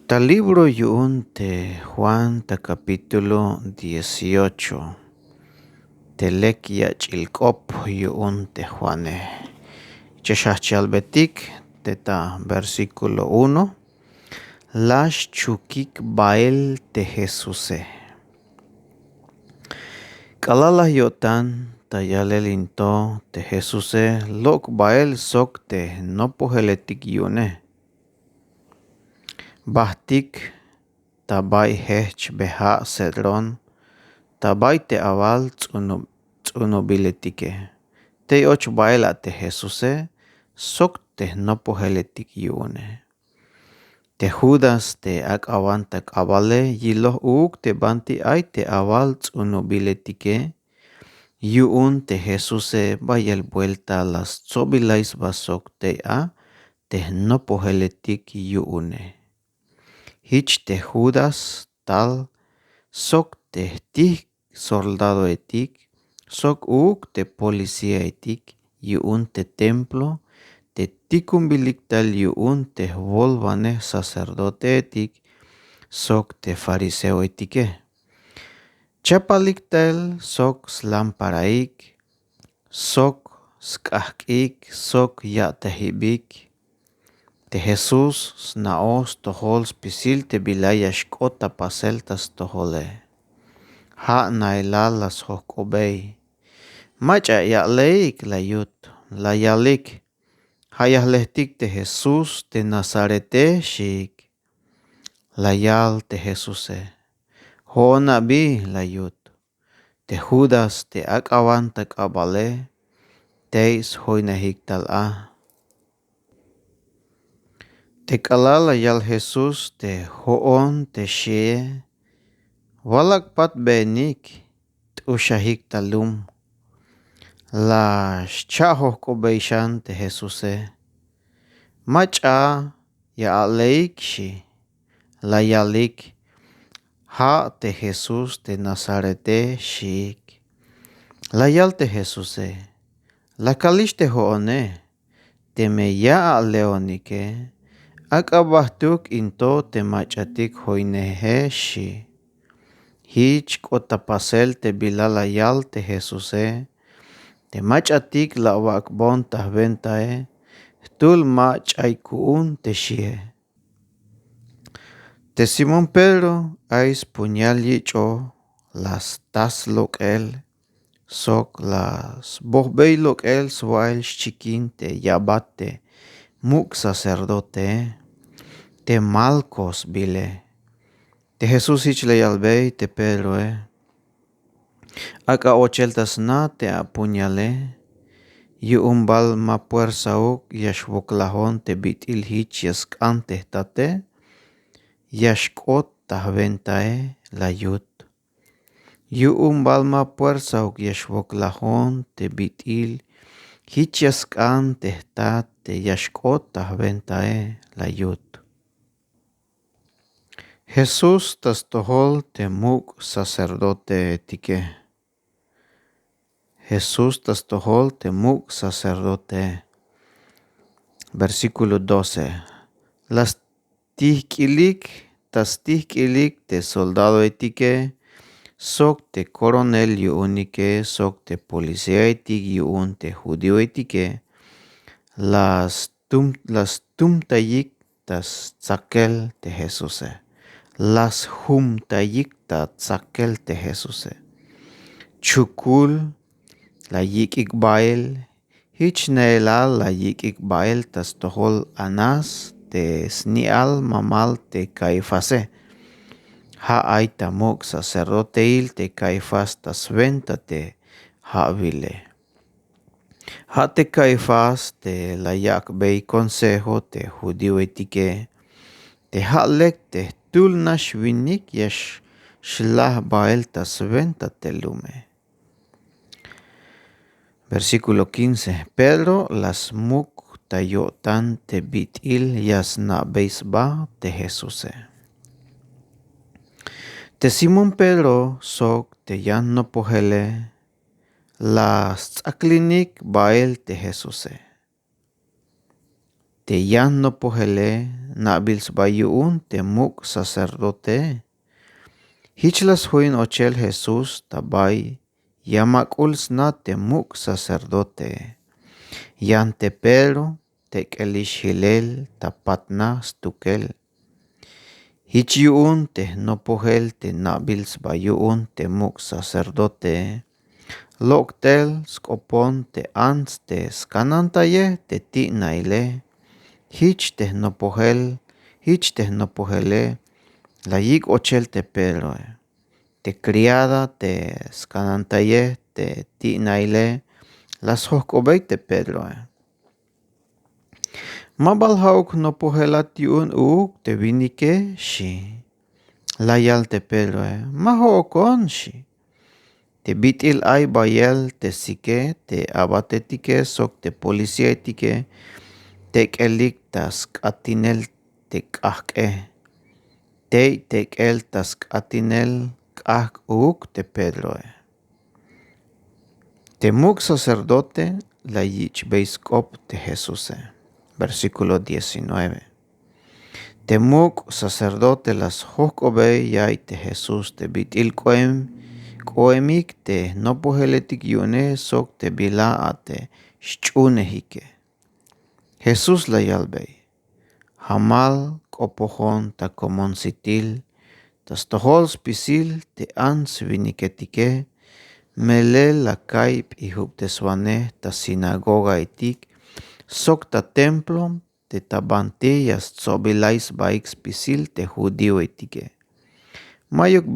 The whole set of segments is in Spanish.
Tal libro yun te Juan ta capítulo 18. Telek ya chilkop yun te Juane. Cheshachalbetik teta versículo 1. Lash chukik bael te Jesuse. Kalala yotan tayalelinto te Jesuse lok bael sok te no poheletik yune. Bahtik tabay hech beha sedron, tabay te aval tsunubiletike. Te och baila te Jesuse, sok te no poheletik yune. Te Judas te ak awantak avale yiloh uk te banti ay te aval tsunubiletike. Yun te Jesuse bayel vuelta las tsobilais basok te a te no poheletik yune. Hich te Judas tal sok te tik soldado etik, sok uk te policía etik, yun te templo, te tikumbilik tal yun te volvane sacerdote etik, sok te fariseo etike. Chapalik tal sok slamparaik, sok skahkik, sok ya tehibik, te Jesús naos tohol spisil te bilayash kota paseltas tohole. Ha nailalas hokobei. Macha yaleik layut, layalik. Hayahlehtik te Jesús te Nazarete shik. Layal te Jesuse. Hona bi layut. Te Judas te akawantak abale. Teis hoinahik tal a. Te kalala yal Jesús te hoon te shie. Walak pat benik ushahik talum. La chaho ko beishan te Jesuse. Macha ya aleik shi. La yalik ha te Jesús te Nazarete shik. La yal te Jesuse. La kalish te hoone. Te me ya leonike. Akabahtuk into te machatik hoinehe shi. Hich kotapasel te bilala yal te Jesuse. Te machatik la wakbon tahventae. Tul machaikuun te shie. Te Simón Pedro ais puñal yicho las tas lokel. Sok las bohbei lokel swail chikin te yabate. Muk sacerdote. Te Malcos bile. Te Jesús ich le albei te Pedro Aka ocheltas na te apuñale. Yu umbal ma puersauk yashvoklahon te bitil hich yaskante tate. Yashkot tahventae la yut. Yu umbal ma puersauk yashvoklahon te bitil hich yaskante tate yashkot tahventae la yut. Jesús tastohol te muk sacerdote etike. Jesús tastohol te muk sacerdote. Versículo 12. Las tihkilik, tas tihkilik te soldado etike, sok te coronel yuunike, sok te policía etik yuun te judío etike, las tumtayik tas tzakel te Jesuse. Las humtayikta tzakel te Jesuse. Chukul la yikik bael, hich neelal la yikik bael tas tohol anas te snial mamal te Caifase. Ha ay tamok sacerdoteil te Caifás tas venta te ha vile. Ha te Caifás te la yak bei consejo te judío etike. Te halek te tul nash vinik yash shlah bael tas venta te lume. Versículo 15. Pedro las muk tayotan te bitil yasna beisba te Jesuse. Te Simón Pedro sok te yan no pohele las tzaklinik bael te Jesuse. te yan no pohele nabils bayuun te muk sacerdote. Hichlas huin ochel Jesús tabay yamakuls na te muk sacerdote. Yan te Pedro te kelish hilel tapatna stukel. Hichiun te no pohel te nabils bayuun te muk sacerdote. Loktel skopon te ans te skanantaye te ti naile. Hich te no pohele la yik ochel te Pedro. Te criada te skanantaye te ti naile las hoskobei te Pedro. Mabal hauk no pohelat yun uuk te vinike shi. Layal te Pedro. Maho okon shi. Te bitil ay bayel te sike te abatetike sok te policia etike te kelik tas katinel te kahke. Te kel tas katinel kahk uuk te Pedro. Te muk sacerdote la yich beiskop te Jesús. Versículo 19. Te muk sacerdote las hoskobei yay te Jesús te bitil koemik te no poheletik yune sok te bila ate shchunehike. Jesús la yalbei. Hamal kopohon ta komon sitil tas tohol spisil te ans viniketike mele la kaip ihupteswane ta sinagoga etik sok ta templo te tabante yas tsobilais baik spisil te judio etike. Mayuk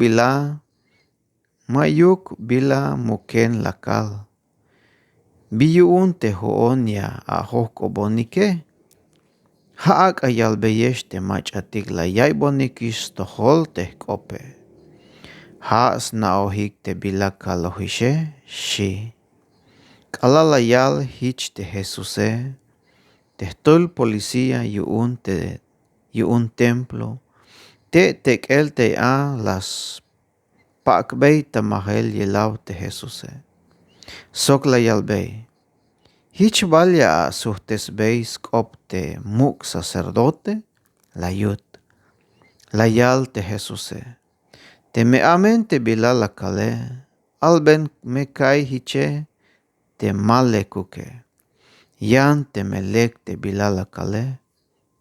bila muken lakal. Biyuun te hoon ya ahok bonike. Haak ayalbeyesh te machatik la yay bonikis tohol te kope. Haas na ohik te bila kalohishe shi. Kalalayal hich te Jesuse. Tehtol policía yuun templo. Te tekel te a las pakbei tamahel yelaw te Jesuse. Sok la yalbei. Hich valya suhtes beis kop te muk sacerdote la yut. La yal te Jesuse. Te me amen te bila la kale. Alben me kai hiche te male kuke. Yan te melek te bila la kale.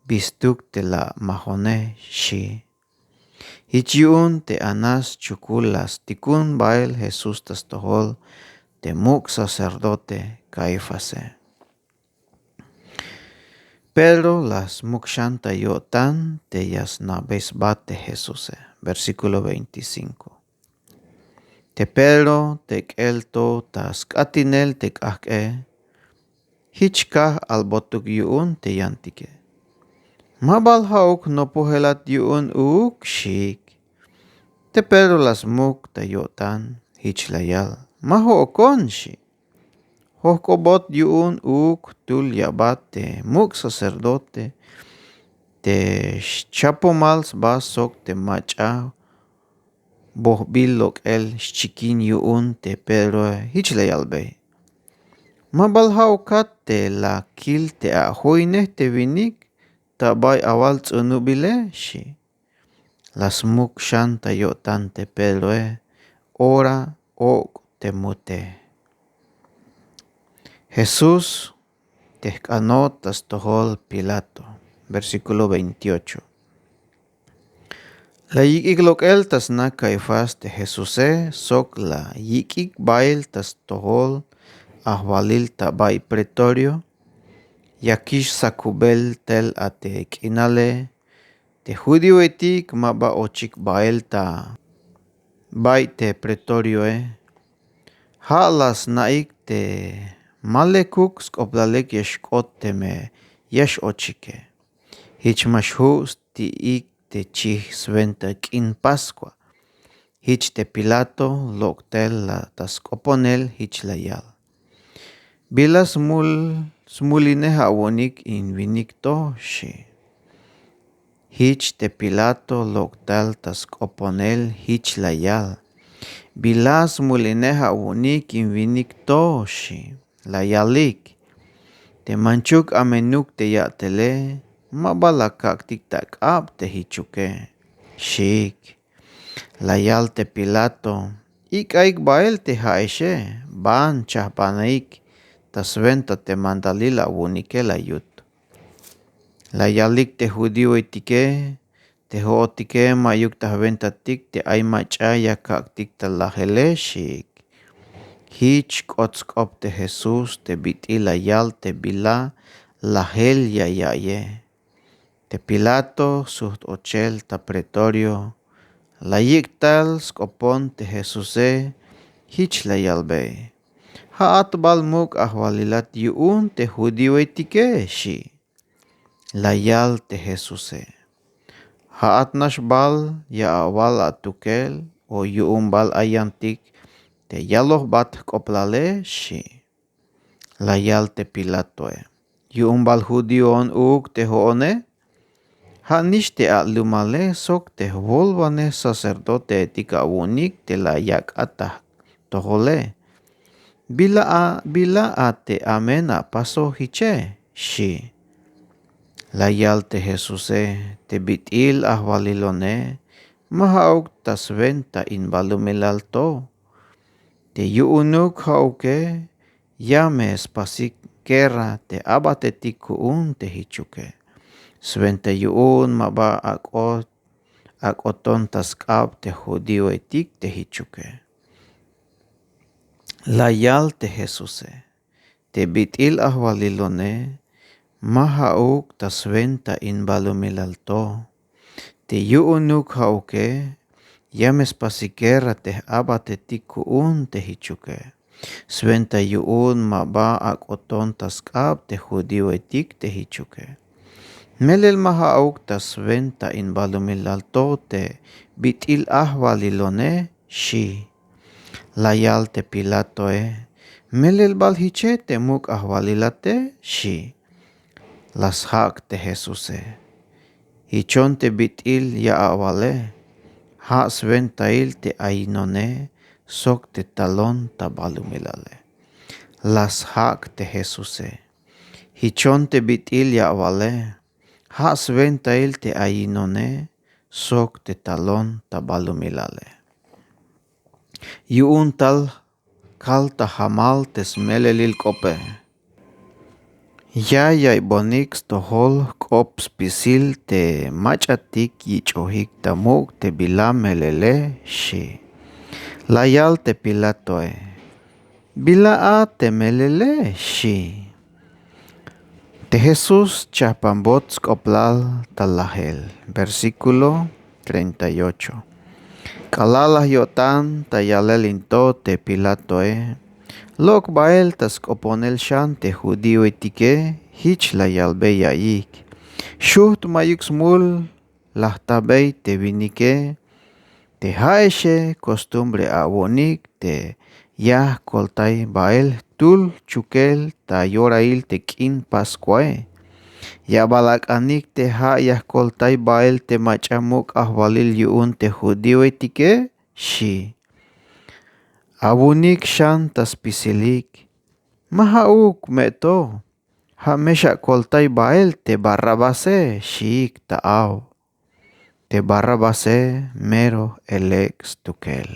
Bistuk te la mahone shi. Hichiun te anas chukulas tikun bail Jesús tas tohol te muk sacerdote Caifase. Pedro las mukshanta yotan te yasna besbate Jesús. Versículo 25. Te Pedro te kelto tas katinel te kahke. Hichkah albotuk yuun te yantike. Mabal hauk no pohelat yuun uuk shik. Te Pedro las muk ta yotan hichlayal. Maho okon shi. Hoskobot yuun uuk tul yabat te muk sacerdote. Te chapomals basok te macha. Bohbilok el chikin yuun te Pedro hichlayal be. Mabal haukat te la kil te ahoine te vinik. Tabay awal tsunubile shi. Las muk shanta yotan te Pedro ora ok te mute. Jesús tehkano tas tohol Pilato. Versículo 28. La yikik lokel tas na Caifás te Jesuse sok la yikik bail tas tohol ahvalil tabay pretorio. Yakish sakubel tel ate kinale. Te judio etik maba ochik bael ta bay te pretorio Ha las naik te malekuk skoplalek yeshkot te me yesh ochike. Hich mashhus ti ik te chih sventa kin Pascua. Hich te Pilato loktel la taskoponel hich layal. Bila smuline hawonik in vinikto shi. Hich te Pilato loktal taskoponel hich layal. Bilas mulineha unik in vinik toshi layalik. te manchuk amenuk te yatele, mabalakak tik tak ab te hichuke. Shik, layal te Pilato, ik bael te haeshe, ban chahpanaik, tasventa te mandalila wunike layut. Layalik te judío itike, te hootike mayuk tahventa tik te aymachaya kak tik talajele shik. Hich kotskop te Jesús te biti layal te bila lahel yayaye. Te Pilato suht ochel ta pretorio. Layik tal skopon te Jesuse hich layal be. Haat balmuk ahwalilat yuun te judío itike shi. Layal te Jesuse. Haat nashbal ya awal atukel o yuun bal ayantik te yaloh bat koplale shi. Layal te Pilatoe. Yuun bal judío on uk te hoone. Hanish te lumale sok te volvane sacerdote etika unik te layak atah tohole. Bila te amena paso hiche shi. Layal te Jesuse te bitil ahwalilone mahauk tasventa in balumilalto. Te yuunuk hauke yame spasik kera te abatetik te hichuke. Svente yuun maba akoton taskab te judío etik te hichuke. Layal te Jesuse, te bitil ahwalilone, mahauk tasventa in balumilalto. Te yuunuk hauke, yames pasikera te abatetik te hichuke. Sventa yuun maba akoton taskab te judío etik te hichuke. Melel mahauk tasventa in balumilalto te bitil ahwalilone shi. Layal te Pilatoe, melel balhiche te muk ahwalilate shi. Las hak te Jesuse. Hichon te bitil ya awale, ha sventail te ainone, sok te talon ta balumilale. Las hak te Jesuse. Hichon te bitil ya awale, ha sventail te ainone, sok te talon ta balumilale. Yuun tal kal ta hamal tes melelil kope. Yayay bonix tohol kops pisil te machatik yichohik tamuk te bilam melele shi. Layal te Pilatoe. Bilaa te melele shi. Te Jesús chapambot skoplal talahel. Versículo 38. Kalalah yotan tayalel into te Pilatoe. Lok bael tas koponel shan te judío etike hich layal be yaik. Shuht mayuk smul lahtabey te vinike. Te haeshe costumbre awonik te yah koltay bael tul chukel ta yorail te kin pascuae. Ya balak anik te ha yah koltay bael te machamuk ahwalil yuun te judío etike shi. Abunik shan tas pisilik. Mahauk meto. Ha mesha koltay bael te barrabase shiik taaw. Te barrabase mero elex tukel.